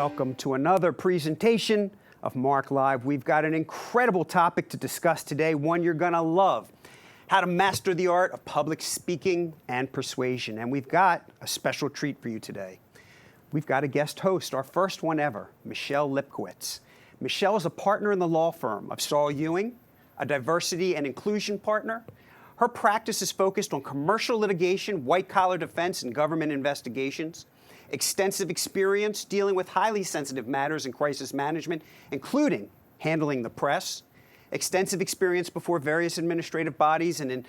welcome to another presentation of Mark Live. We've got an incredible topic to discuss today, one you're going to love: how to master the art of public speaking and persuasion. And we've got a special treat for you today. We've got a guest host, our first one ever, Michelle Lipkowitz. Michelle is a partner in the law firm of Saul Ewing, a diversity and inclusion partner. Her practice is focused on commercial litigation, white-collar defense, and government investigations. Extensive experience dealing with highly sensitive matters in crisis management, including handling the press. Extensive experience before various administrative bodies and in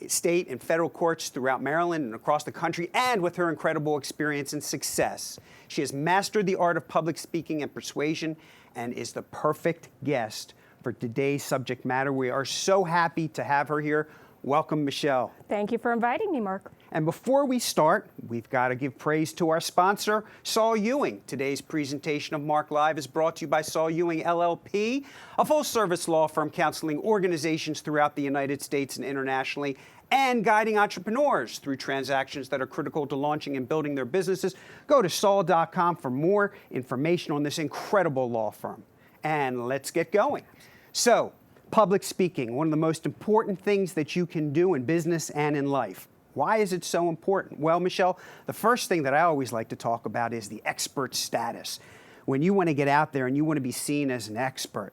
state and federal courts throughout Maryland and across the country, and with her incredible experience and success. She has mastered the art of public speaking and persuasion and is the perfect guest for today's subject matter. We are so happy to have her here. Welcome, Michelle. Thank you for inviting me, Mark. And before we start, we've got to give praise to our sponsor, Saul Ewing. Today's presentation of Mark Live is brought to you by Saul Ewing, LLP, a full-service law firm counseling organizations throughout the United States and internationally, and guiding entrepreneurs through transactions that are critical to launching and building their businesses. Go to saul.com for more information on this incredible law firm. And let's get going. So, public speaking, one of the most important things that you can do in business and in life. Why is it so important? Well, Michelle, the first thing that I always like to talk about is the expert status. When you want to get out there and you want to be seen as an expert,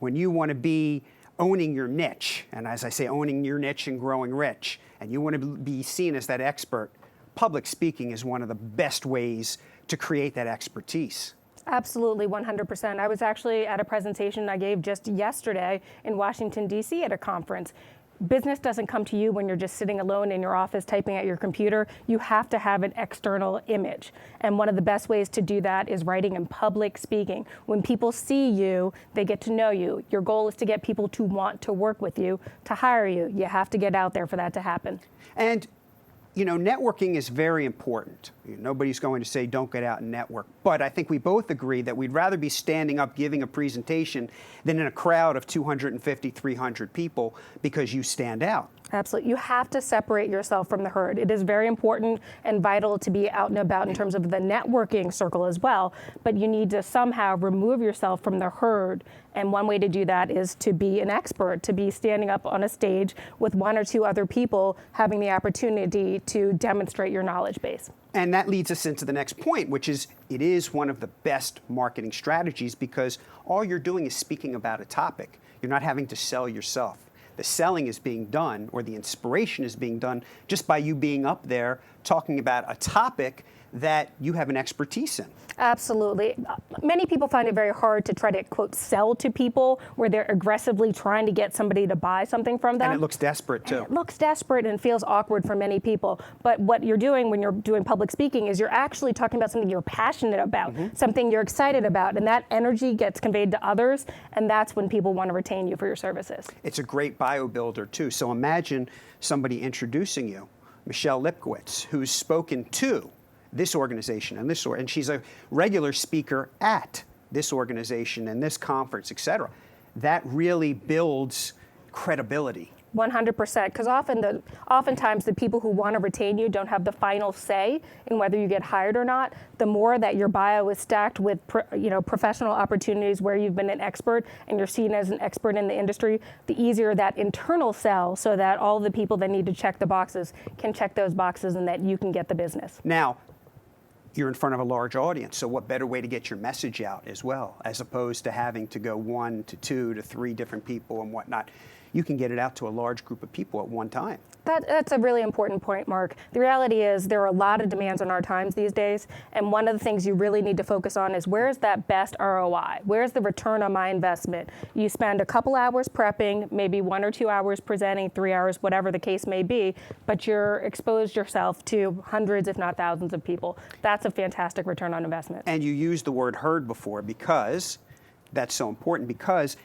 when you want to be owning your niche, and as I say, owning your niche and growing rich, and you want to be seen as that expert, public speaking is one of the best ways to create that expertise. Absolutely, 100%. I was actually at a presentation I gave just yesterday in Washington, D.C. at a conference. Business doesn't come to you when you're just sitting alone in your office typing at your computer. You have to have an external image. And one of the best ways to do that is writing and public speaking. When people see you, they get to know you. Your goal is to get people to want to work with you, to hire you. You have to get out there for that to happen. And you know, networking is very important. Nobody's going to say don't get out and network. But I think we both agree that we'd rather be standing up giving a presentation than in a crowd of 250, 300 people because you stand out. Absolutely. You have to separate yourself from the herd. It is very important and vital to be out and about in terms of the networking circle as well, but you need to somehow remove yourself from the herd. And one way to do that is to be an expert, to be standing up on a stage with one or two other people, having the opportunity to demonstrate your knowledge base. And that leads us into the next point, which is it is one of the best marketing strategies because all you're doing is speaking about a topic. You're not having to sell yourself. The selling is being done, or the inspiration is being done, just by you being up there talking about a topic that you have an expertise in. Absolutely. Many people find it very hard to try to, quote, sell to people where they're aggressively trying to get somebody to buy something from them. And it looks desperate, too. And it looks desperate and feels awkward for many people. But what you're doing when you're doing public speaking is you're actually talking about something you're passionate about, something you're excited about, and that energy gets conveyed to others, and that's when people want to retain you for your services. It's a great bio builder, too. So imagine somebody introducing you, Michelle Lipkowitz, who's spoken to this organization and she's a regular speaker at this organization and this conference, et cetera. That really builds credibility. 100%, because oftentimes the people who want to retain you don't have the final say in whether you get hired or not. The more that your bio is stacked with professional opportunities where you've been an expert and you're seen as an expert in the industry, the easier that internal sell so that all the people that need to check the boxes can check those boxes and that you can get the business. Now, you're in front of a large audience, so what better way to get your message out as well, as opposed to having to go 1 to 2 to 3 different people and whatnot. You can get it out to a large group of people at one time. That's a really important point, Mark. The reality is there are a lot of demands on our times these days, and one of the things you really need to focus on is where's that best ROI? Where's the return on my investment? You spend a couple hours prepping, maybe 1 or 2 hours presenting, 3 hours, whatever the case may be, but you're exposed yourself to hundreds, if not thousands of people. That's a fantastic return on investment. And you used the word herd before because that's so important, because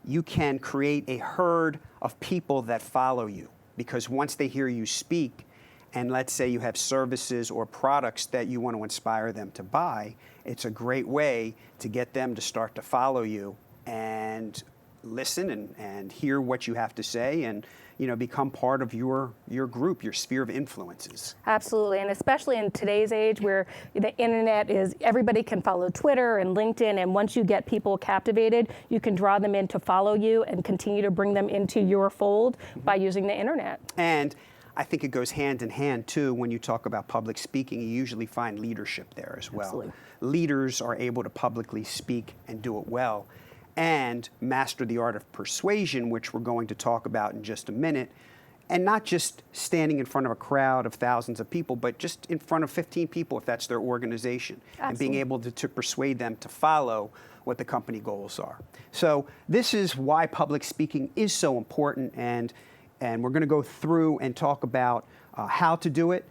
you can create a herd of people that follow you. Because once they hear you speak, and let's say you have services or products that you want to inspire them to buy, it's a great way to get them to start to follow you and listen and hear what you have to say and become part of your group, your sphere of influences. Absolutely, and especially in today's age where the internet is, everybody can follow Twitter and LinkedIn, and once you get people captivated, you can draw them in to follow you and continue to bring them into your fold by using the internet. And I think it goes hand in hand, too, when you talk about public speaking. You usually find leadership there as well. Absolutely. Leaders are able to publicly speak and do it well and master the art of persuasion, which we're going to talk about in just a minute, and not just standing in front of a crowd of thousands of people, but just in front of 15 people if that's their organization, Absolutely. and being able to persuade them to follow what the company goals are. So this is why public speaking is so important, and we're going to go through and talk about how to do it,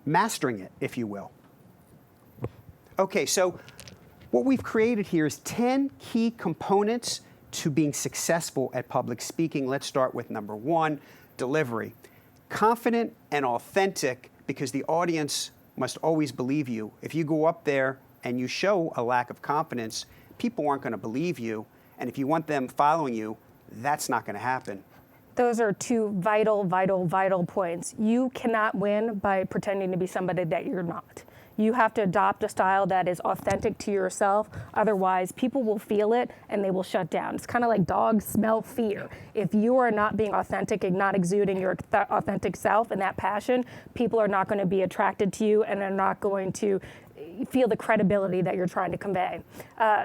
mastering it, if you will. Okay, so what we've created here is 10 key components to being successful at public speaking. Let's start with number 1, delivery. Confident and authentic, because the audience must always believe you. If you go up there and you show a lack of confidence, people aren't going to believe you. And if you want them following you, that's not going to happen. Those are 2 vital points. You cannot win by pretending to be somebody that you're not. You have to adopt a style that is authentic to yourself. Otherwise, people will feel it and they will shut down. It's kind of like dogs smell fear. If you are not being authentic and not exuding your authentic self and that passion, people are not going to be attracted to you and are not going to feel the credibility that you're trying to convey.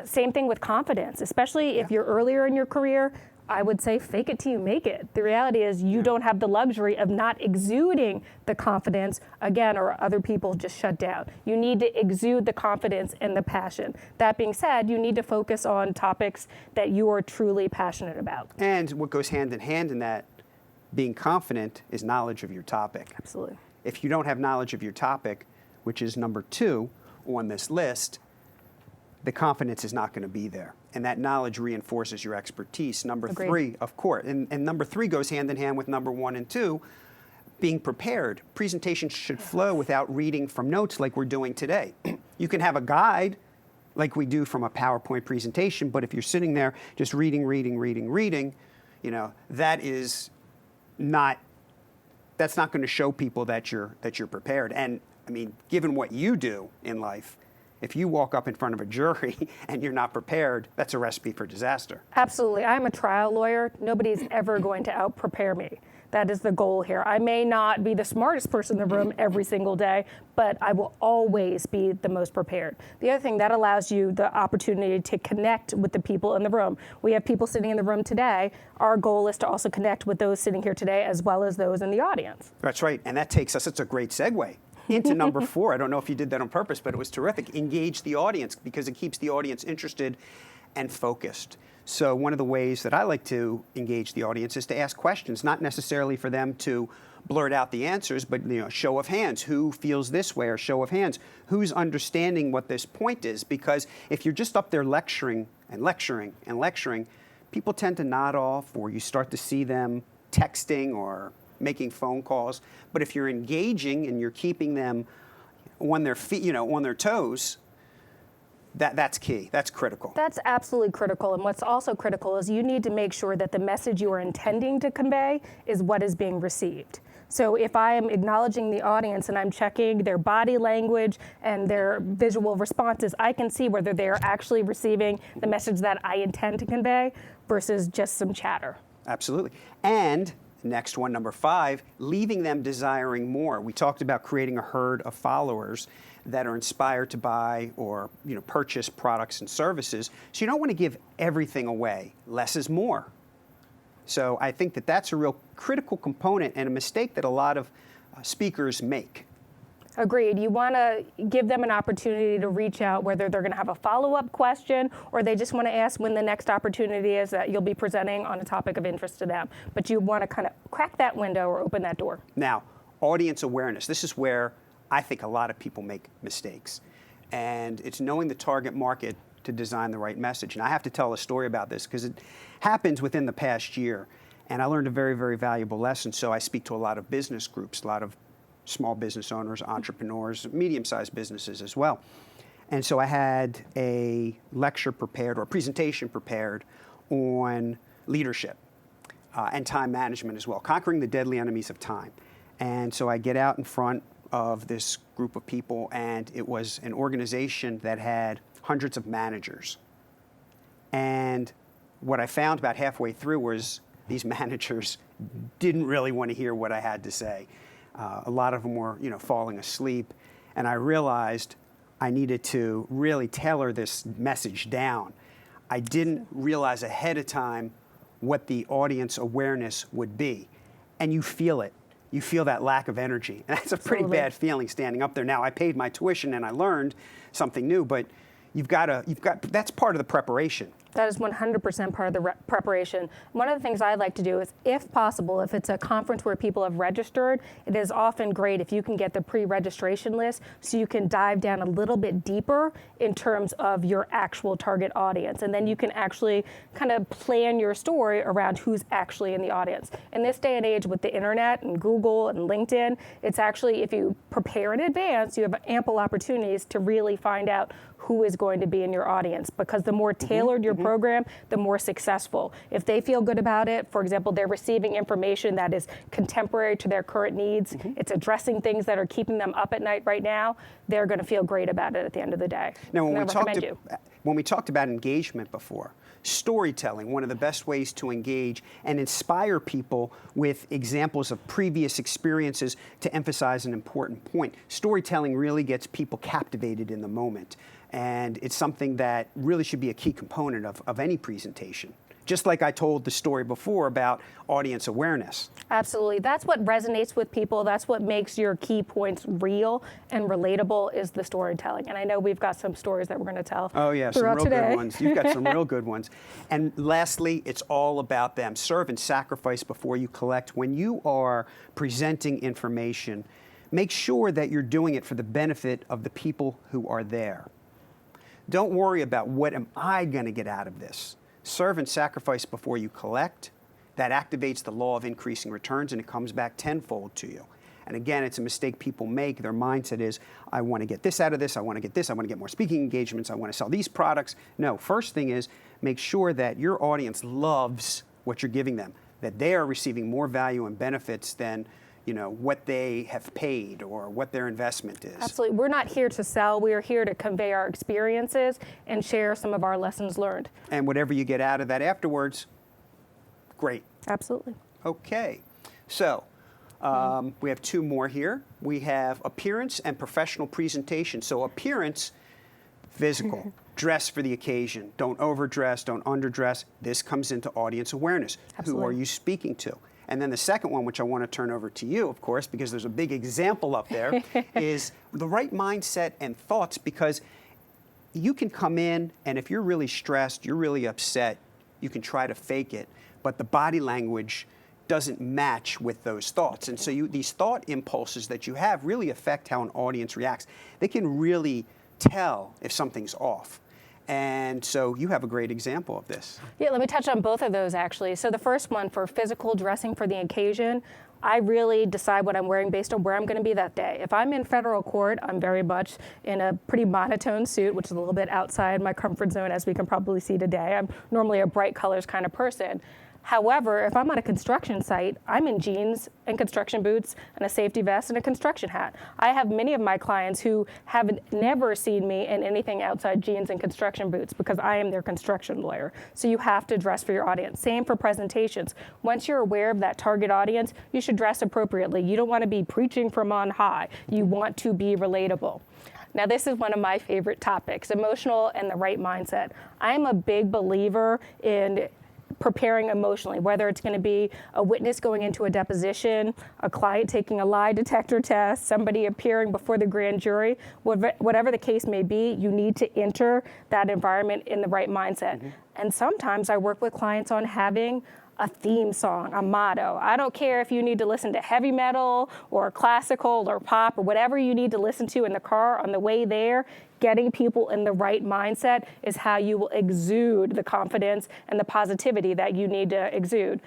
Same thing with confidence, especially if you're earlier in your career. I would say fake it till you make it. The reality is you don't have the luxury of not exuding the confidence, again, or other people just shut down. You need to exude the confidence and the passion. That being said, you need to focus on topics that you are truly passionate about. And what goes hand in that, being confident, is knowledge of your topic. Absolutely. If you don't have knowledge of your topic, which is number 2 on this list, the confidence is not going to be there. And that knowledge reinforces your expertise. Number Agreed. 3, of course, and number 3 goes hand in hand with number 1 and 2, being prepared. Presentations should flow without reading from notes like we're doing today. You can have a guide like we do from a PowerPoint presentation, but if you're sitting there just reading, that's not going to show people that you're prepared. And I mean, given what you do in life, if you walk up in front of a jury and you're not prepared, that's a recipe for disaster. Absolutely. I'm a trial lawyer. Nobody's ever going to out-prepare me. That is the goal here. I may not be the smartest person in the room every single day, but I will always be the most prepared. The other thing, that allows you the opportunity to connect with the people in the room. We have people sitting in the room today. Our goal is to also connect with those sitting here today as well as those in the audience. That's right. And that takes us, it's a great segue into number 4. I don't know if you did that on purpose, but it was terrific. Engage the audience, because it keeps the audience interested and focused. So one of the ways that I like to engage the audience is to ask questions, not necessarily for them to blurt out the answers, but show of hands. Who feels this way? Or show of hands. Who's understanding what this point is? Because if you're just up there lecturing, people tend to nod off, or you start to see them texting or making phone calls. But if you're engaging and you're keeping them on their feet, on their toes, that's key. That's critical. That's absolutely critical. And what's also critical is you need to make sure that the message you are intending to convey is what is being received. So if I am acknowledging the audience and I'm checking their body language and their visual responses, I can see whether they are actually receiving the message that I intend to convey versus just some chatter. Absolutely. And next one, number 5, leaving them desiring more. We talked about creating a herd of followers that are inspired to buy or purchase products and services. So you don't want to give everything away. Less is more. So I think that that's a real critical component and a mistake that a lot of speakers make. Agreed. You want to give them an opportunity to reach out, whether they're going to have a follow-up question or they just want to ask when the next opportunity is that you'll be presenting on a topic of interest to them. But you want to kind of crack that window or open that door. Now, audience awareness. This is where I think a lot of people make mistakes. And it's knowing the target market to design the right message. And I have to tell a story about this because it happens within the past year. And I learned a very, very valuable lesson. So I speak to a lot of business groups, a lot of small business owners, entrepreneurs, medium-sized businesses as well. And so I had a lecture prepared or a presentation prepared on leadership. and time management as well, conquering the deadly enemies of time. And so I get out in front of this group of people, and it was an organization that had hundreds of managers. And what I found about halfway through was these managers didn't really want to hear what I had to say. A lot of them were, falling asleep. And I realized I needed to really tailor this message down. I didn't realize ahead of time what the audience awareness would be. And you feel it. You feel that lack of energy. And that's a pretty Absolutely. bad feeling standing up there. Now, I paid my tuition and I learned something new, but that's part of the preparation. That is 100% part of the preparation. One of the things I like to do is, if possible, if it's a conference where people have registered, it is often great if you can get the pre-registration list so you can dive down a little bit deeper in terms of your actual target audience. And then you can actually kind of plan your story around who's actually in the audience. In this day and age with the internet and Google and LinkedIn, it's actually, if you prepare in advance, you have ample opportunities to really find out who is going to be in your audience, because the more tailored your program, the more successful. If they feel good about it, for example, they're receiving information that is contemporary to their current needs, it's addressing things that are keeping them up at night right now, they're going to feel great about it at the end of the day. Now, when And we talked about engagement before, storytelling, one of the best ways to engage and inspire people with examples of previous experiences to emphasize an important point. Storytelling really gets people captivated in the moment. And it's something that really should be a key component of any presentation. Just like I told the story before about audience awareness. Absolutely. That's what resonates with people. That's what makes your key points real and relatable, is the storytelling. And I know we've got some stories that we're going to tell Oh, yeah, some throughout real today. good ones. You've got some real good ones. And lastly, it's all about them. Serve and sacrifice before you collect. When you are presenting information, make sure that you're doing it for the benefit of the people who are there. Don't worry about what am I going to get out of this. Serve and sacrifice before you collect. That activates the law of increasing returns, and it comes back tenfold to you. And again, it's a mistake people make. Their mindset is, I want to get this out of this, I want to get this, I want to get more speaking engagements, I want to sell these products. No, first thing is make sure that your audience loves what you're giving them, that they are receiving more value and benefits than what they have paid or what their investment is. Absolutely. We're not here to sell. We are here to convey our experiences and share some of our lessons learned. And whatever you get out of that afterwards, great. Absolutely. Okay. So we have two more here. We have appearance and professional presentation. So appearance, physical. Dress for the occasion. Don't overdress, don't underdress. This comes into audience awareness. Absolutely. Who are you speaking to? And then the second one, which I want to turn over to you, of course, because there's a big example up there, is the right mindset and thoughts, because you can come in, and if you're really stressed, you're really upset, you can try to fake it, but the body language doesn't match with those thoughts. And so these thought impulses that you have really affect how an audience reacts. They can really tell if something's off. And so you have a great example of this. Yeah, let me touch on both of those, actually. So the first one, for physical dressing for the occasion, I really decide what I'm wearing based on where I'm going to be that day. If I'm in federal court, I'm very much in a pretty monotone suit, which is a little bit outside my comfort zone, as we can probably see today. I'm normally a bright colors kind of person. However, if I'm on a construction site, I'm in jeans and construction boots and a safety vest and a construction hat. I have many of my clients who have never seen me in anything outside jeans and construction boots, because I am their construction lawyer. So you have to dress for your audience. Same for presentations. Once you're aware of that target audience, you should dress appropriately. You don't want to be preaching from on high. You want to be relatable. Now, this is one of my favorite topics, emotional and the right mindset. I'm a big believer in preparing emotionally, whether it's going to be a witness going into a deposition, a client taking a lie detector test, somebody appearing before the grand jury, whatever the case may be, you need to enter that environment in the right mindset. And sometimes I work with clients on having a theme song, a motto. I don't care if you need to listen to heavy metal or classical or pop or whatever you need to listen to in the car on the way there. Getting people in the right mindset is how you will exude the confidence and the positivity that you need to exude.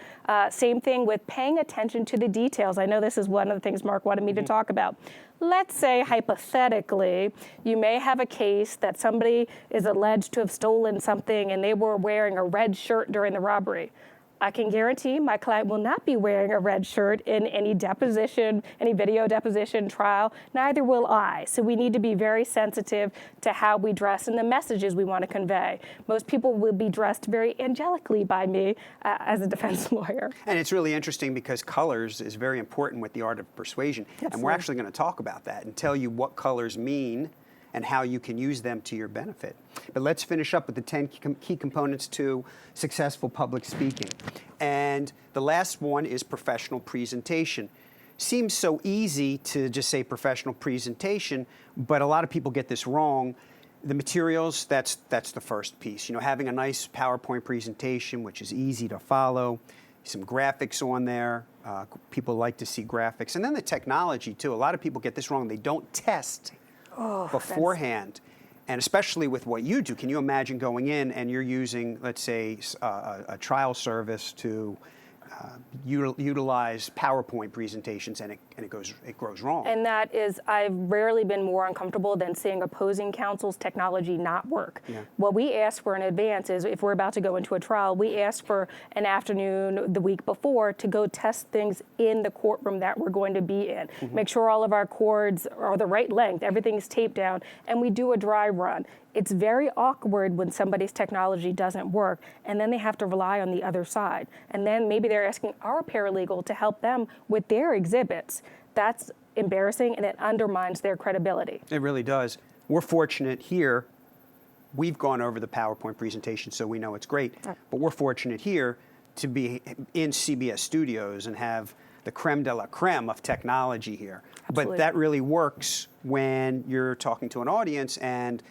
Same thing with paying attention to the details. I know this is one of the things Mark wanted me to talk about. Let's say, hypothetically, you may have a case that somebody is alleged to have stolen something and they were wearing a red shirt during the robbery. I can guarantee my client will not be wearing a red shirt in any deposition, any video deposition trial. Neither will I. So we need to be very sensitive to how we dress and the messages we want to convey. Most people will be dressed very angelically by me as a defense lawyer. And it's really interesting because colors is very important with the art of persuasion. Absolutely. And we're actually going to talk about that and tell you what colors mean and how you can use them to your benefit. But let's finish up with the 10 key components to successful public speaking. And the last one is professional presentation. Seems so easy to just say professional presentation, but a lot of people get this wrong. The materials, that's the first piece. You know, having a nice PowerPoint presentation, which is easy to follow, some graphics on there. People like to see graphics. And then the technology, too. A lot of people get this wrong. They don't test beforehand, and especially with what you do. Can you imagine going in and you're using, let's say, a trial service to utilize PowerPoint presentations, and it grows wrong? And that is, I've rarely been more uncomfortable than seeing opposing counsel's technology not work. Yeah. What we ask for in advance is, if we're about to go into a trial, we ask for an afternoon the week before to go test things in the courtroom that we're going to be in. Make sure all of our cords are the right length, everything's taped down, and we do a dry run. It's very awkward when somebody's technology doesn't work, and then they have to rely on the other side. And then maybe they're asking our paralegal to help them with their exhibits. That's embarrassing, and it undermines their credibility. It really does. We're fortunate here. We've gone over the PowerPoint presentation, so we know it's great. But we're fortunate here to be in CBS studios and have the creme de la creme of technology here. Absolutely. But that really works when you're talking to an audience and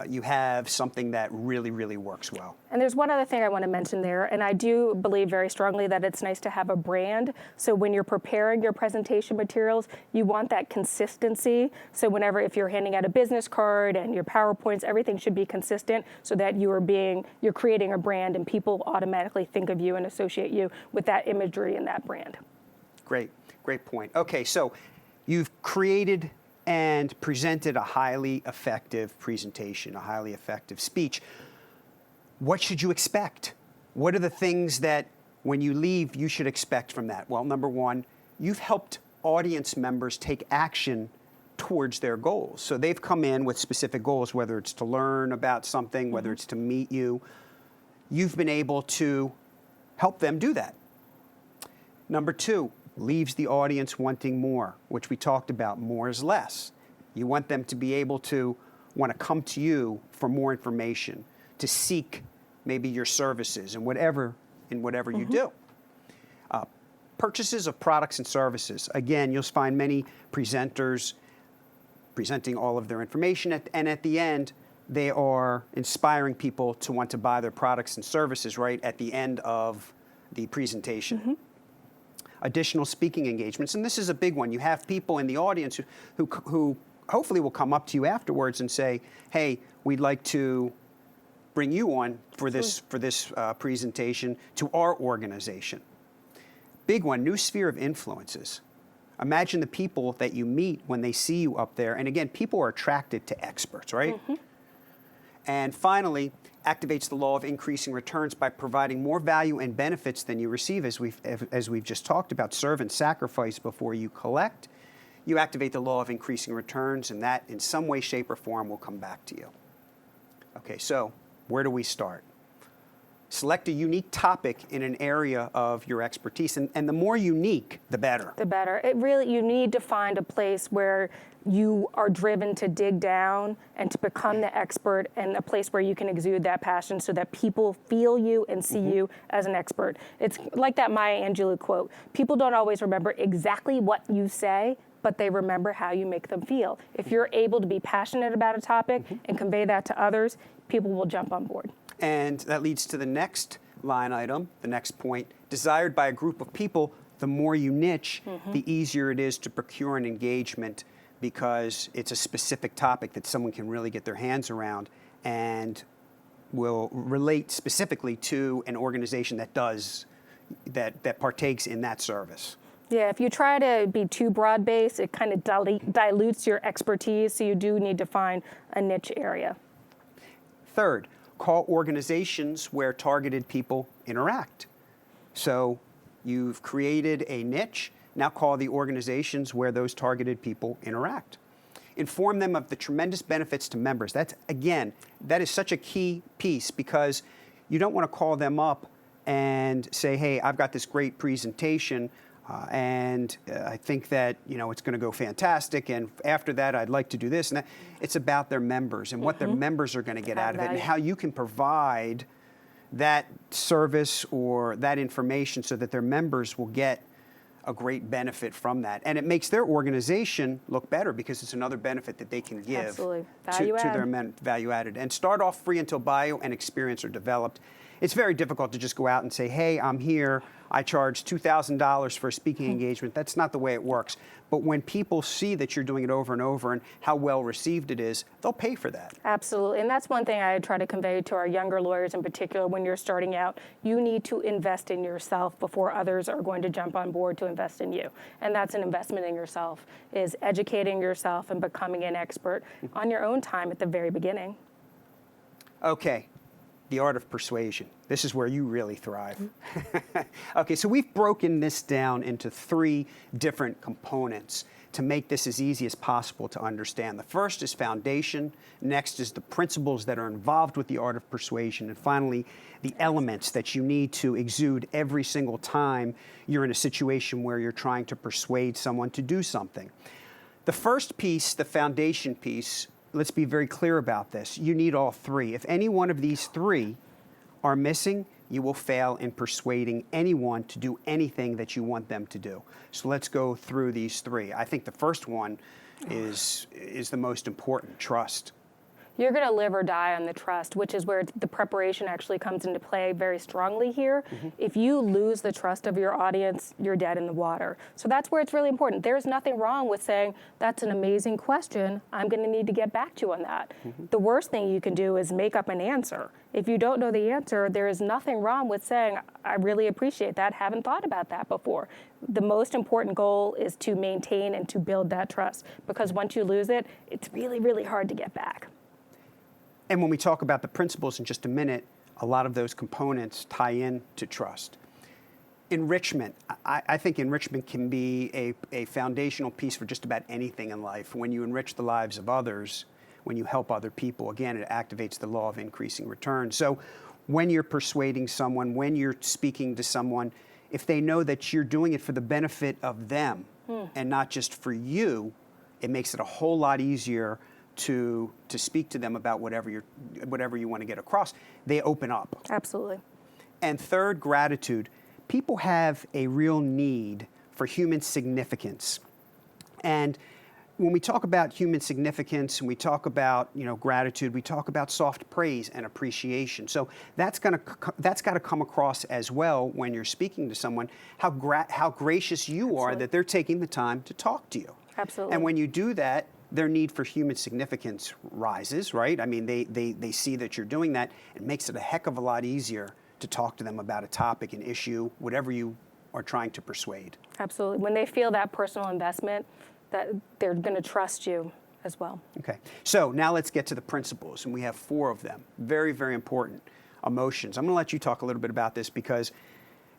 you have something that really, really works well. And there's one other thing I want to mention there, and I do believe very strongly that it's nice to have a brand. So when you're preparing your presentation materials, you want that consistency. So if you're handing out a business card and your PowerPoints, everything should be consistent so that you're creating a brand and people automatically think of you and associate you with that imagery and that brand. Great point. Okay, so you've created and presented a highly effective presentation, a highly effective speech. What should you expect? What are the things that when you leave you should expect from that? Well, number one, you've helped audience members take action towards their goals. So they've come in with specific goals, whether it's to learn about something, whether it's to meet you. You've been able to help them do that. Number two, leaves the audience wanting more, which we talked about. More is less. You want them to be able to want to come to you for more information, to seek maybe your services in whatever you do. Purchases of products and services. Again, you'll find many presenters presenting all of their information, and at the end, they are inspiring people to want to buy their products and services right at the end of the presentation. Additional speaking engagements, and this is a big one. You have people in the audience who hopefully will come up to you afterwards and say, "Hey, we'd like to bring you on for this presentation to our organization." Big one, new sphere of influences. Imagine the people that you meet when they see you up there, and again, people are attracted to experts, right? And finally, activates the law of increasing returns by providing more value and benefits than you receive, as we've just talked about. Serve and sacrifice before you collect. You activate the law of increasing returns, and that in some way, shape, or form will come back to you. Okay, so where do we start? Select a unique topic in an area of your expertise, and the more unique, the better. The better. You need to find a place where you are driven to dig down and to become the expert, and a place where you can exude that passion so that people feel you and see you as an expert. It's like that Maya Angelou quote. People don't always remember exactly what you say, but they remember how you make them feel. If you're able to be passionate about a topic and convey that to others, people will jump on board. And that leads to the next line item, the next point. Desired by a group of people, the more you niche, the easier it is to procure an engagement, because it's a specific topic that someone can really get their hands around and will relate specifically to an organization that partakes in that service. Yeah, if you try to be too broad-based, it kind of dilutes your expertise, so you do need to find a niche area. Third, call organizations where targeted people interact. So you've created a niche. Now call the organizations where those targeted people interact. Inform them of the tremendous benefits to members. That's, again, that is such a key piece, because you don't want to call them up and say, hey, I've got this great presentation, and I think that, it's going to go fantastic, and after that I'd like to do this and that. It's about their members and what their members are going to get out of it, and how you can provide that service or that information so that their members will get a great benefit from that. And it makes their organization look better, because it's another benefit that they can give to their value added. And start off free until bio and experience are developed. It's very difficult to just go out and say, hey, I'm here, I charge $2,000 for a speaking engagement. That's not the way it works. But when people see that you're doing it over and over and how well received it is, they'll pay for that. Absolutely. And that's one thing I try to convey to our younger lawyers in particular. When you're starting out, you need to invest in yourself before others are going to jump on board to invest in you. And that's an investment in yourself, is educating yourself and becoming an expert on your own time at the very beginning. Okay. The art of persuasion. This is where you really thrive. Okay, so we've broken this down into 3 different components to make this as easy as possible to understand. The first is foundation. Next is the principles that are involved with the art of persuasion. And finally, the elements that you need to exude every single time you're in a situation where you're trying to persuade someone to do something. The first piece, the foundation piece, let's be very clear about this. You need all 3. If any one of these 3 are missing, you will fail in persuading anyone to do anything that you want them to do. So let's go through these 3. I think the first one is the most important: trust. You're going to live or die on the trust, which is where the preparation actually comes into play very strongly here. If you lose the trust of your audience, you're dead in the water. So that's where it's really important. There's nothing wrong with saying, that's an amazing question, I'm going to need to get back to you on that. The worst thing you can do is make up an answer. If you don't know the answer, there is nothing wrong with saying, I really appreciate that, haven't thought about that before. The most important goal is to maintain and to build that trust, because once you lose it, it's really, really hard to get back. And when we talk about the principles in just a minute, a lot of those components tie in to trust. Enrichment. I think enrichment can be a foundational piece for just about anything in life. When you enrich the lives of others, when you help other people, again, it activates the law of increasing return. So when you're persuading someone, when you're speaking to someone, if they know that you're doing it for the benefit of them and not just for you, it makes it a whole lot easier to speak to them about whatever you want to get across. They open up. Absolutely. And third, gratitude. People have a real need for human significance. And when we talk about human significance and we talk about gratitude, we talk about soft praise and appreciation. So that's got to come across as well when you're speaking to someone, how gracious you are that they're taking the time to talk to you. Absolutely. And when you do that, their need for human significance rises, right? I mean, they see that you're doing that. It makes it a heck of a lot easier to talk to them about a topic, an issue, whatever you are trying to persuade. Absolutely. When they feel that personal investment, that they're going to trust you as well. Okay. So now let's get to the principles, and we have 4 of them. Very, very important. Emotions. I'm going to let you talk a little bit about this, because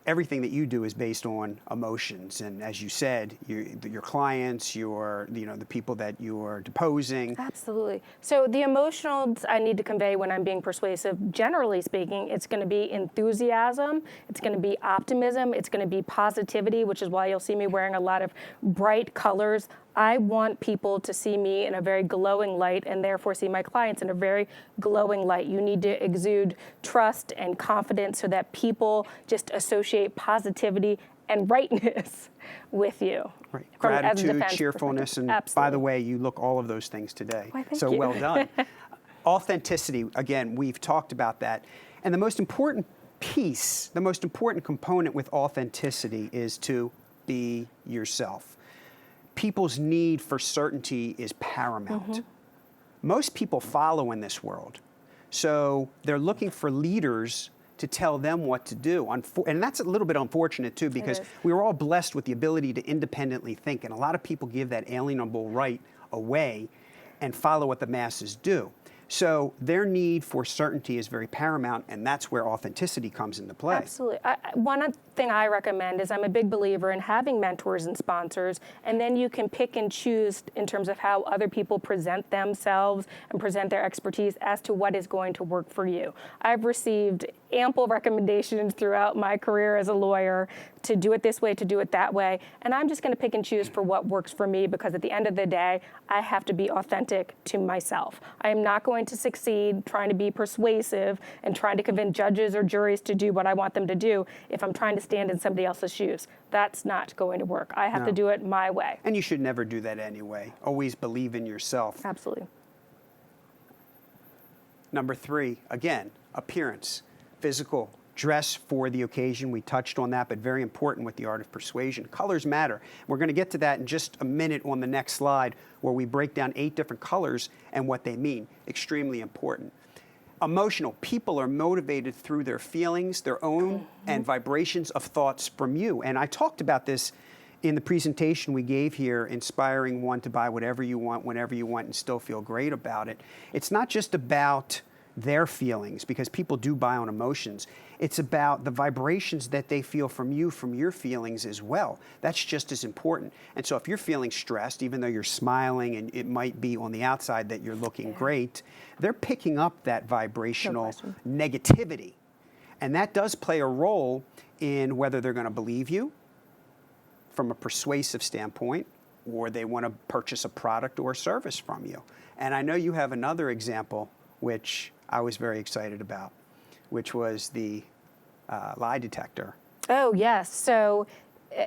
everything that you do is based on emotions, and as you said, your clients, the people that you're deposing. Absolutely. So the emotions I need to convey when I'm being persuasive, generally speaking, it's going to be enthusiasm, it's going to be optimism, it's going to be positivity, which is why you'll see me wearing a lot of bright colors. I want people to see me in a very glowing light, and therefore see my clients in a very glowing light. You need to exude trust and confidence so that people just associate positivity and rightness with you. Right. Gratitude, cheerfulness, and by the way, you look all of those things today. Why, thank so you. Well done. Authenticity, again, we've talked about that. And the most important piece, the most important component with authenticity is to be yourself. People's need for certainty is paramount. Most people follow in this world. So they're looking for leaders to tell them what to do. And that's a little bit unfortunate too, because we were all blessed with the ability to independently think. And a lot of people give that alienable right away and follow what the masses do. So their need for certainty is very paramount, and that's where authenticity comes into play. Absolutely. One thing I recommend is I'm a big believer in having mentors and sponsors, and then you can pick and choose in terms of how other people present themselves and present their expertise as to what is going to work for you. I've received ample recommendations throughout my career as a lawyer to do it this way, to do it that way, and I'm just going to pick and choose for what works for me, because at the end of the day, I have to be authentic to myself. I am not going to succeed trying to be persuasive and trying to convince judges or juries to do what I want them to do if I'm trying to stand in somebody else's shoes. That's not going to work. I have to do it my way. And you should never do that anyway. Always believe in yourself. Absolutely. Number 3, again, appearance, physical, dress for the occasion. We touched on that, but very important with the art of persuasion. Colors matter. We're going to get to that in just a minute on the next slide, where we break down 8 different colors and what they mean. Extremely important. Emotional. People are motivated through their feelings, their own, and vibrations of thoughts from you. And I talked about this in the presentation we gave here, inspiring one to buy whatever you want, whenever you want, and still feel great about it. It's not just about their feelings, because people do buy on emotions. It's about the vibrations that they feel from you, from your feelings as well. That's just as important. And so if you're feeling stressed, even though you're smiling and it might be on the outside that you're looking great, they're picking up that vibrational negativity. And that does play a role in whether they're going to believe you from a persuasive standpoint, or they want to purchase a product or service from you. And I know you have another example, which I was very excited about, which was the lie detector. Oh, yes. So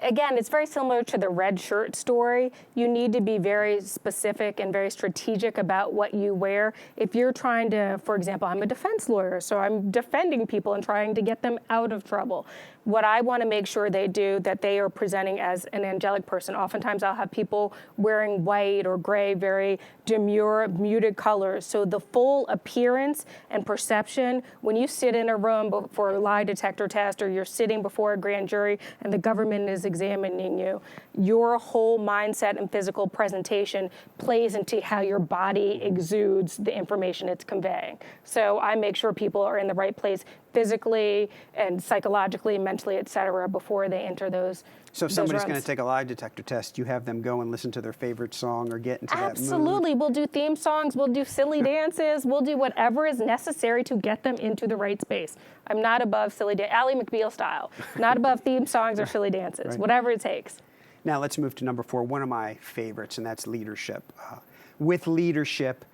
again, it's very similar to the red shirt story. You need to be very specific and very strategic about what you wear. If you're trying to, for example, I'm a defense lawyer, so I'm defending people and trying to get them out of trouble. What I want to make sure they do, that they are presenting as an angelic person. Oftentimes I'll have people wearing white or gray, very demure, muted colors. So the full appearance and perception, when you sit in a room for a lie detector test, or you're sitting before a grand jury and the government is examining you, your whole mindset and physical presentation plays into how your body exudes the information it's conveying. So I make sure people are in the right place physically and psychologically, mentally, et cetera, before they enter those. So if somebody's going to take a lie detector test, you have them go and listen to their favorite song or get into that mood? Absolutely. We'll do theme songs, we'll do silly dances, we'll do whatever is necessary to get them into the right space. I'm not above silly dance, Ally McBeal style. Not above theme songs or silly dances, whatever it takes. Now let's move to number 4, one of my favorites, and that's leadership. With leadership,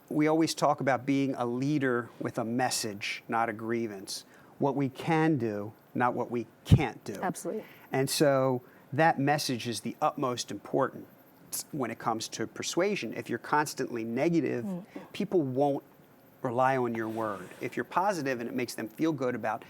we always talk about being a leader with a message, not a grievance. What we can do, not what we can't do. Absolutely. And so that message is the utmost important when it comes to persuasion. If you're constantly negative, people won't rely on your word. If you're positive and it makes them feel good about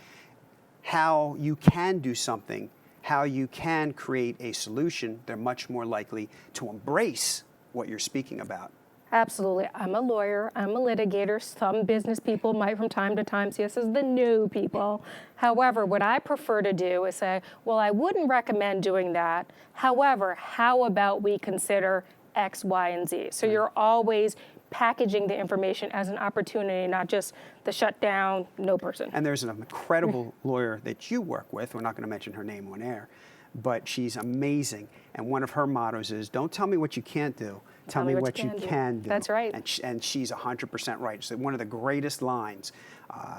how you can do something, how you can create a solution, they're much more likely to embrace what you're speaking about. Absolutely. I'm a lawyer. I'm a litigator. Some business people might from time to time see us as the new people. However, what I prefer to do is say, well, I wouldn't recommend doing that. However, how about we consider X, Y, and Z? So you're always packaging the information as an opportunity, not just the shut down, no person. And there's an incredible lawyer that you work with. We're not going to mention her name on air, but she's amazing. And one of her mottos is, don't tell me what you can't do. Tell me what you can do. That's right. And she's 100% right. So one of the greatest lines,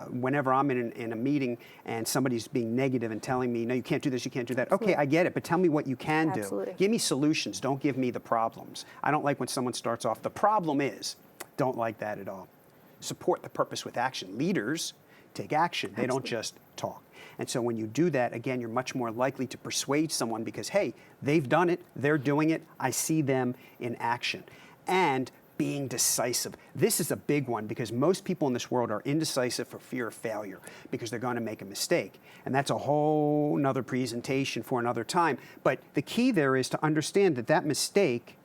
whenever I'm in a meeting and somebody's being negative and telling me, no, you can't do this, you can't do that. Absolutely. Okay, I get it, but tell me what you can Absolutely. do. Give me solutions. Don't give me the problems. I don't like when someone starts off, the problem is. Don't like that at all. Support the purpose with action. Leaders take action. They don't just talk. And so when you do that, again, you're much more likely to persuade someone because, hey, they've done it, they're doing it, I see them in action. And being decisive. This is a big one because most people in this world are indecisive for fear of failure because they're going to make a mistake. And that's a whole nother presentation for another time. But the key there is to understand that that mistake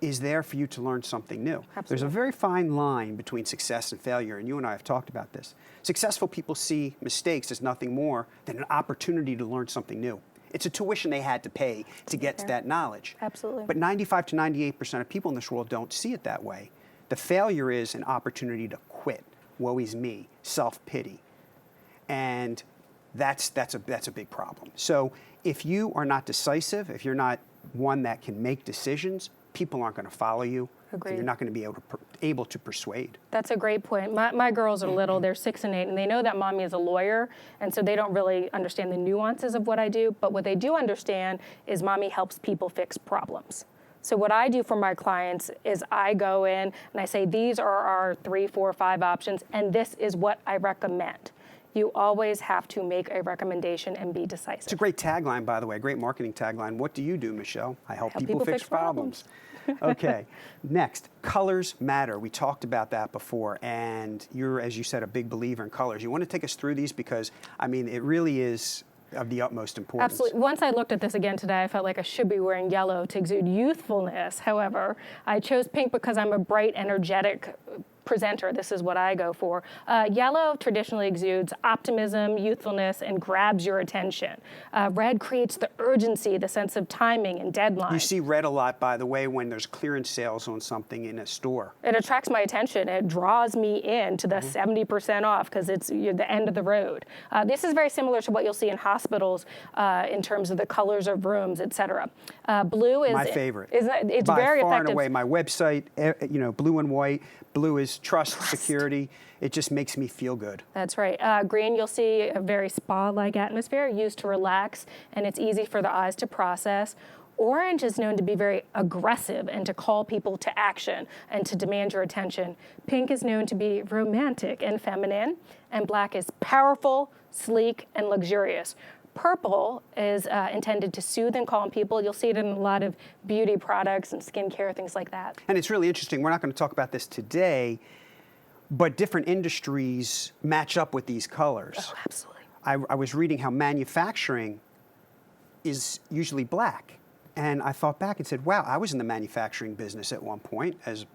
is there for you to learn something new. Absolutely. There's a very fine line between success and failure, and you and I have talked about this. Successful people see mistakes as nothing more than an opportunity to learn something new. It's a tuition they had to pay to get to that knowledge. Absolutely. But 95 to 98% of people in this world don't see it that way. The failure is an opportunity to quit. Woe is me, self-pity. And that's a big problem. So if you are not decisive, if you're not one that can make decisions, people aren't going to follow you. Agreed. You're not going to be able to persuade. That's a great point. My girls are little, they're 6 and 8, and they know that mommy is a lawyer, and so they don't really understand the nuances of what I do, but what they do understand is mommy helps people fix problems. So what I do for my clients is I go in and I say, these are our 3, 4, 5 options, and this is what I recommend. You always have to make a recommendation and be decisive. It's a great tagline, by the way, a great marketing tagline. What do you do, Michelle? I help people fix problems. Okay, next, colors matter. We talked about that before, and you're, as you said, a big believer in colors. You want to take us through these because, I mean, it really is of the utmost importance. Absolutely. Once I looked at this again today, I felt like I should be wearing yellow to exude youthfulness. However, I chose pink because I'm a bright, energetic presenter. This is what I go for. Yellow traditionally exudes optimism, youthfulness, and grabs your attention. Red creates the urgency, the sense of timing and deadline. You see red a lot, by the way, when there's clearance sales on something in a store. It attracts my attention. It draws me in to the 70% off because it's the end of the road. This is very similar to what you'll see in hospitals in terms of the colors of rooms, etc. Blue is my favorite. It's by very far effective. and away. My website, blue and white. Blue is trust, security. It just makes me feel good. That's right. Green, you'll see a very spa-like atmosphere used to relax, and it's easy for the eyes to process. Orange is known to be very aggressive and to call people to action and to demand your attention. Pink is known to be romantic and feminine, and black is powerful, sleek, and luxurious. Purple is intended to soothe and calm people. You'll see it in a lot of beauty products and skincare, things like that. And it's really interesting. We're not going to talk about this today, but different industries match up with these colors. Oh, absolutely. I was reading how manufacturing is usually black. And I thought back and said, wow, I was in the manufacturing business at one point as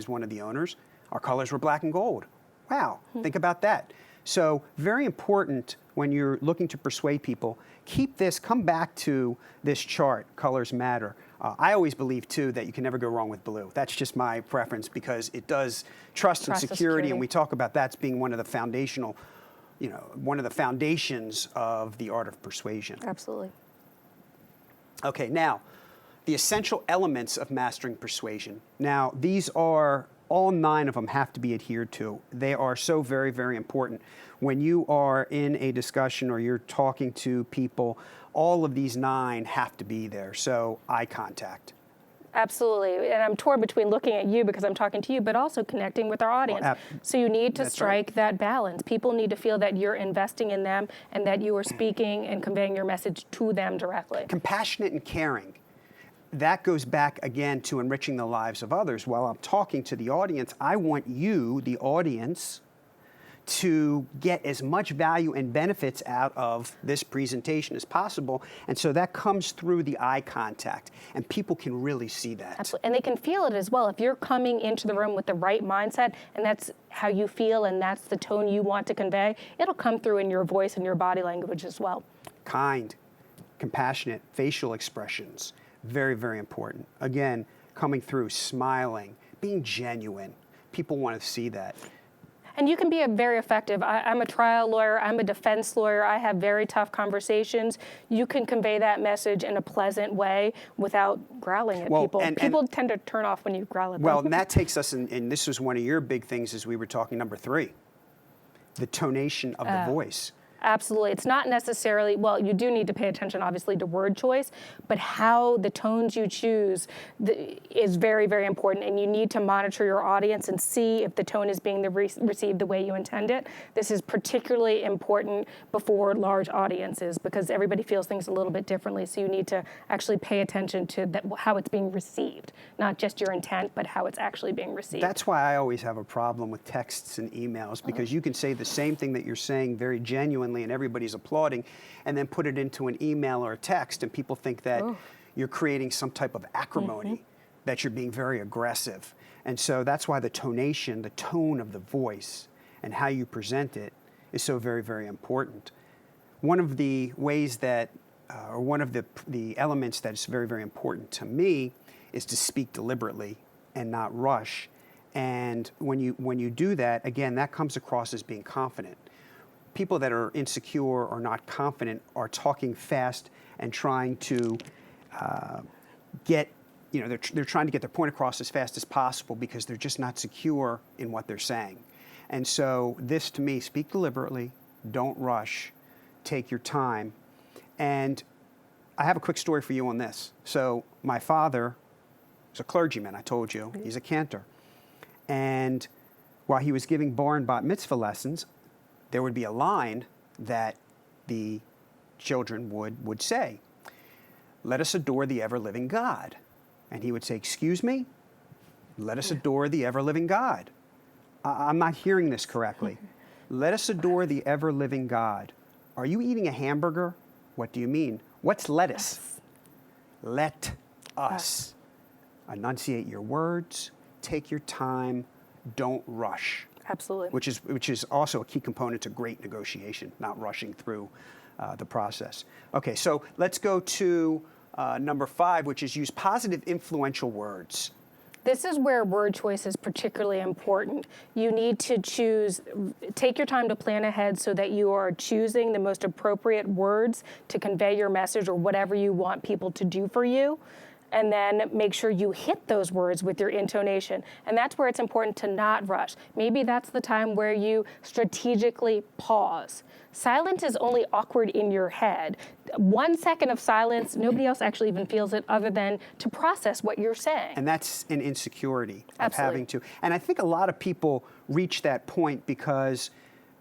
one of the owners. Our colors were black and gold. Wow, think about that. So very important when you're looking to persuade people, come back to this chart, colors matter. I always believe, too, that you can never go wrong with blue. That's just my preference because it does trust and security, and we talk about that as being one of the foundational, one of the foundations of the art of persuasion. Absolutely. Okay, now, the essential elements of mastering persuasion. Now, these are, all 9 of them have to be adhered to. They are so very, very important. When you are in a discussion or you're talking to people, all of these 9 have to be there. So, eye contact. Absolutely. And I'm torn between looking at you because I'm talking to you, but also connecting with our audience. So you need to strike that balance. People need to feel that you're investing in them and that you are speaking and conveying your message to them directly. Compassionate and caring. That goes back again to enriching the lives of others. While I'm talking to the audience, I want you, the audience, to get as much value and benefits out of this presentation as possible. And so that comes through the eye contact, and people can really see that. Absolutely. And they can feel it as well. If you're coming into the room with the right mindset, and that's how you feel, and that's the tone you want to convey, it'll come through in your voice and your body language as well. Kind, compassionate, facial expressions, very, very important. Again, coming through, smiling, being genuine. People want to see that. And you can be very effective. I'm a trial lawyer. I'm a defense lawyer. I have very tough conversations. You can convey that message in a pleasant way without growling at people. People tend to turn off when you growl at them. Well, and that takes us, and this was one of your big things as we were talking, number 3, the tonation of the voice. Absolutely. It's not necessarily, well, you do need to pay attention, obviously, to word choice, but how the tones you choose is very, very important. And you need to monitor your audience and see if the tone is being received the way you intend it. This is particularly important before large audiences because everybody feels things a little bit differently. So you need to actually pay attention to how it's being received, not just your intent, but how it's actually being received. That's why I always have a problem with texts and emails because you can say the same thing that you're saying very genuinely and everybody's applauding, and then put it into an email or a text, and people think that you're creating some type of acrimony, that you're being very aggressive. And so that's why the tonation, the tone of the voice, and how you present it is so very, very important. One of the ways that, or one of the elements that is very, very important to me is to speak deliberately and not rush. And when you do that, again, that comes across as being confident. people that are insecure or not confident are talking fast and trying to get, they're trying to get their point across as fast as possible because they're just not secure in what they're saying. And so this, to me, speak deliberately, don't rush, take your time. And I have a quick story for you on this. So my father is a clergyman, I told you. He's a cantor. And while he was giving bar and bat mitzvah lessons, there would be a line that the children would say, "Let us adore the ever-living God." And he would say, "Excuse me? Let us adore the ever-living God." I'm not hearing this correctly. Let us adore the ever-living God. Are you eating a hamburger? What do you mean? What's lettuce? Let us. Enunciate your words. Take your time. Don't rush. Absolutely. Which is also a key component to great negotiation, not rushing through the process. Okay, so let's go to number 5, which is use positive, influential words. This is where word choice is particularly important. You need to take your time to plan ahead so that you are choosing the most appropriate words to convey your message or whatever you want people to do for you. And then make sure you hit those words with your intonation. And that's where it's important to not rush. Maybe that's the time where you strategically pause. Silence is only awkward in your head. 1 second of silence, nobody else actually even feels it other than to process what you're saying. And that's an insecurity of Absolutely. having to. And I think a lot of people reach that point because,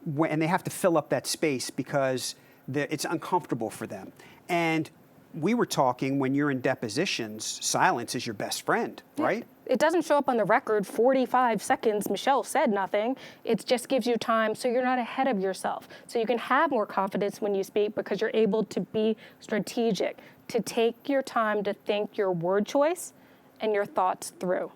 and they have to fill up that space because it's uncomfortable for them. And we were talking, when you're in depositions, silence is your best friend, right? It doesn't show up on the record 45 seconds, Michelle said nothing. It just gives you time so you're not ahead of yourself. So you can have more confidence when you speak because you're able to be strategic, to take your time to think your word choice and your thoughts through.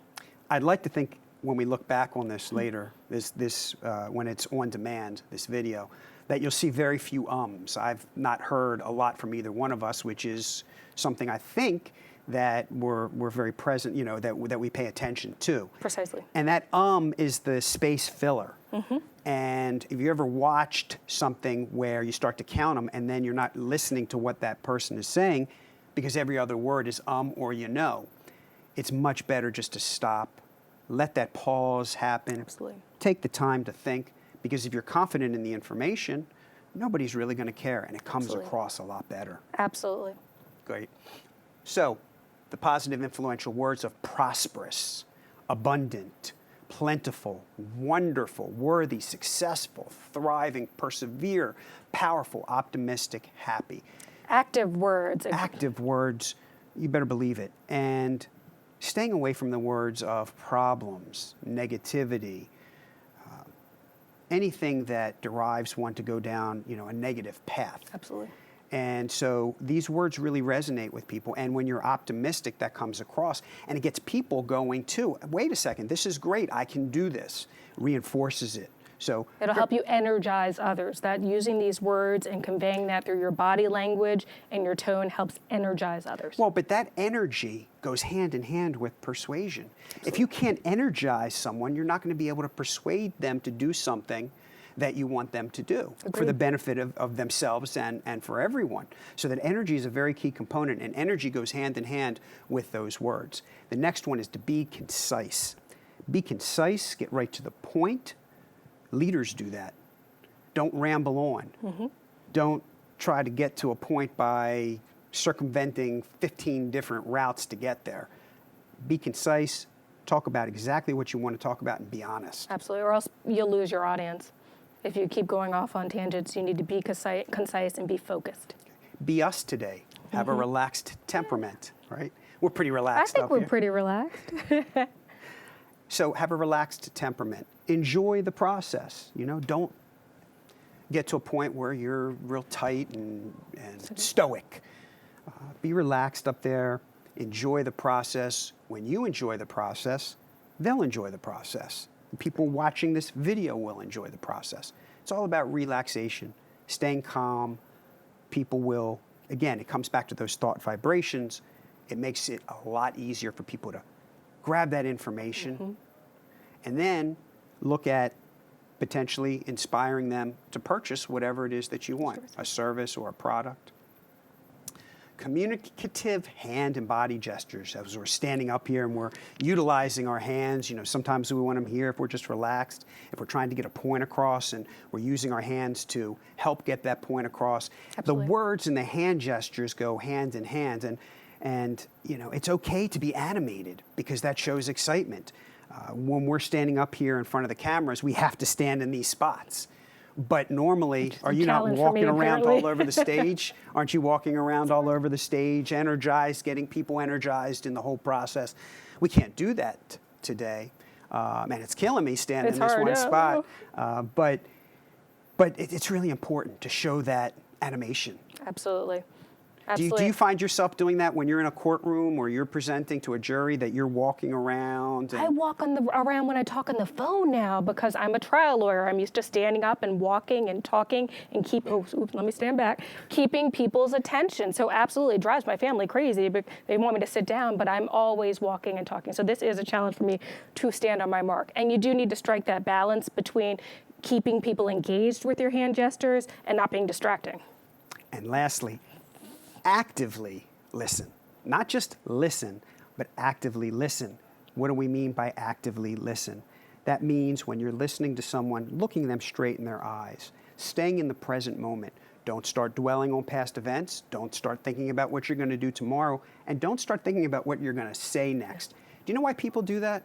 I'd like to think when we look back on this later, when it's on demand, this video, that you'll see very few ums. I've not heard a lot from either one of us, which is something I think that we're very present, that we pay attention to. Precisely. And that is the space filler. Mm-hmm. And if you ever watched something where you start to count them and then you're not listening to what that person is saying because every other word is or it's much better just to stop, let that pause happen. Absolutely. Take the time to think. Because if you're confident in the information, nobody's really going to care, and it comes Absolutely. across a lot better. Absolutely. Great. So, the positive, influential words of prosperous, abundant, plentiful, wonderful, worthy, successful, thriving, persevere, powerful, optimistic, happy. Active words. Active words, you better believe it. And staying away from the words of problems, negativity, anything that derives one to go down, a negative path. Absolutely. And so these words really resonate with people. And when you're optimistic, that comes across. And it gets people going too. Wait a second, this is great. I can do this. Reinforces it. So it'll help you energize others. That using these words and conveying that through your body language and your tone helps energize others. Well, but that energy goes hand in hand with persuasion. Absolutely. If you can't energize someone, you're not going to be able to persuade them to do something that you want them to do. Agreed. For the benefit of themselves and for everyone. So that energy is a very key component, and energy goes hand in hand with those words. The next one is to be concise. Be concise, get right to the point. Leaders do that. Don't ramble on. Mm-hmm. Don't try to get to a point by circumventing 15 different routes to get there. Be concise, talk about exactly what you want to talk about, and be honest. Absolutely, or else you'll lose your audience. If you keep going off on tangents, you need to be concise and be focused. Be us today. Have a relaxed temperament, right? We're pretty relaxed. I think we're pretty relaxed. So have a relaxed temperament. Enjoy the process. Don't get to a point where you're real tight and stoic. Be relaxed up there. Enjoy the process. When you enjoy the process, they'll enjoy the process. The people watching this video will enjoy the process. It's all about relaxation, staying calm. People will, again, it comes back to those thought vibrations. It makes it a lot easier for people to grab that information and then look at potentially inspiring them to purchase whatever it is that you want, a service or a product. Communicative hand and body gestures. As we're standing up here and we're utilizing our hands, sometimes we want them here if we're just relaxed, if we're trying to get a point across and we're using our hands to help get that point across. Absolutely. The words and the hand gestures go hand in hand, and it's okay to be animated because that shows excitement. When we're standing up here in front of the cameras, we have to stand in these spots. But normally, are you not walking around all over the stage? Aren't you walking around all over the stage, energized, getting people energized in the whole process? We can't do that today. And it's killing me standing in this one spot. But it's really important to show that animation. Absolutely. Do you find yourself doing that when you're in a courtroom or you're presenting to a jury, that you're walking around? I walk around when I talk on the phone now because I'm a trial lawyer. I'm used to standing up and walking and talking and keeping people's attention. So absolutely, it drives my family crazy, but they want me to sit down, but I'm always walking and talking. So this is a challenge for me to stand on my mark. And you do need to strike that balance between keeping people engaged with your hand gestures and not being distracting. And lastly, actively listen. Not just listen, but actively listen. What do we mean by actively listen? That means when you're listening to someone, looking them straight in their eyes, staying in the present moment. Don't start dwelling on past events. Don't start thinking about what you're going to do tomorrow. And don't start thinking about what you're going to say next. Do you know why people do that?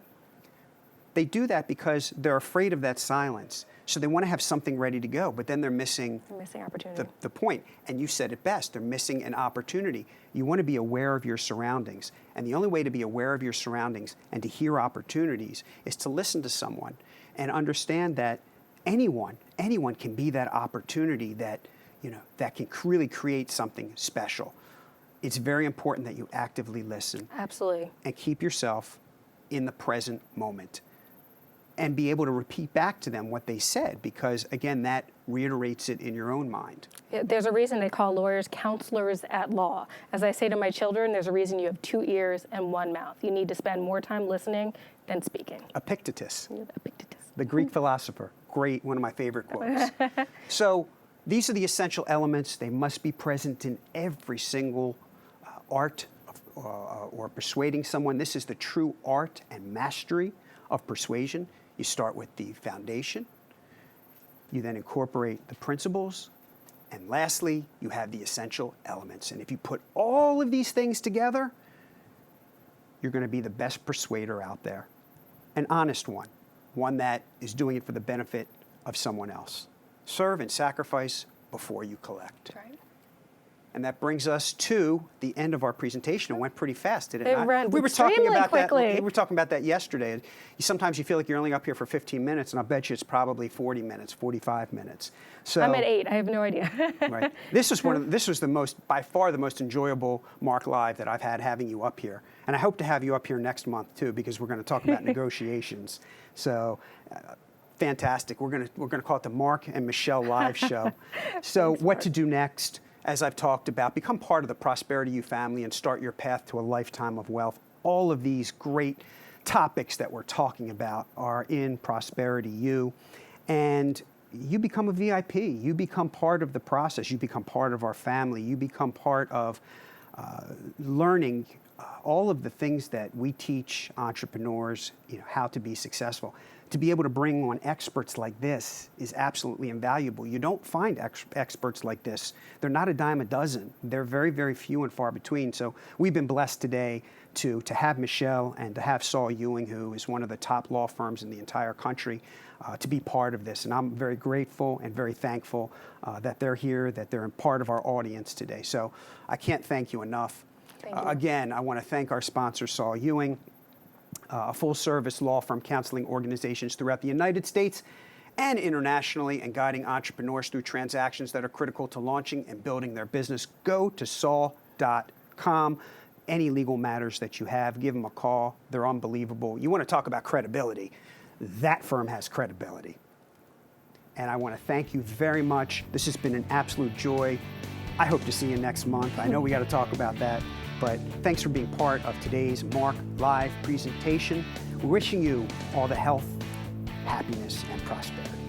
They do that because they're afraid of that silence. So they want to have something ready to go, but then they're missing opportunity. The point. And you said it best. They're missing an opportunity. You want to be aware of your surroundings. And the only way to be aware of your surroundings and to hear opportunities is to listen to someone and understand that anyone can be that opportunity that can really create something special. It's very important that you actively listen. Absolutely. And keep yourself in the present moment. And be able to repeat back to them what they said, because again, that reiterates it in your own mind. There's a reason they call lawyers counselors at law. As I say to my children, there's a reason you have 2 ears and 1 mouth. You need to spend more time listening than speaking. Epictetus, Epictetus. the Greek philosopher. Great, one of my favorite quotes. So these are the essential elements. They must be present in every single art or persuading someone. This is the true art and mastery of persuasion. You start with the foundation, you then incorporate the principles, and lastly, you have the essential elements. And if you put all of these things together, you're going to be the best persuader out there. An honest one that is doing it for the benefit of someone else. Serve and sacrifice before you collect. That's right. And that brings us to the end of our presentation. It went pretty fast, did it not? Ran we were talking about quickly. that. We were talking about that yesterday. Sometimes you feel like you're only up here for 15 minutes, and I bet you it's probably 40 minutes, 45 minutes. So I'm at 8. I have no idea. Right. This was by far the most enjoyable Mark Live that I've had, having you up here. And I hope to have you up here next month too, because we're going to talk about negotiations. So. Fantastic. We're going to call it the Mark and Michelle Live Show. So Thanks, what Mark. to do next? As I've talked about, become part of the Prosperity U family and start your path to a lifetime of wealth. All of these great topics that we're talking about are in Prosperity U. And you become a VIP. You become part of the process. You become part of our family. You become part of learning all of the things that we teach entrepreneurs, how to be successful. To be able to bring on experts like this is absolutely invaluable. You don't find experts like this. They're not a dime a dozen. They're very, very few and far between. So we've been blessed today to have Michelle and to have Saul Ewing, who is one of the top law firms in the entire country, to be part of this. And I'm very grateful and very thankful that they're here, that they're part of our audience today. So I can't thank you enough. Thank you. Again, I want to thank our sponsor, Saul Ewing, a full-service law firm counseling organizations throughout the United States and internationally, and guiding entrepreneurs through transactions that are critical to launching and building their business. Go to saul.com. Any legal matters that you have, give them a call. They're unbelievable. You want to talk about credibility. That firm has credibility. And I want to thank you very much. This has been an absolute joy. I hope to see you next month. I know we got to talk about that. But thanks for being part of today's Mark Live presentation. We're wishing you all the health, happiness, and prosperity.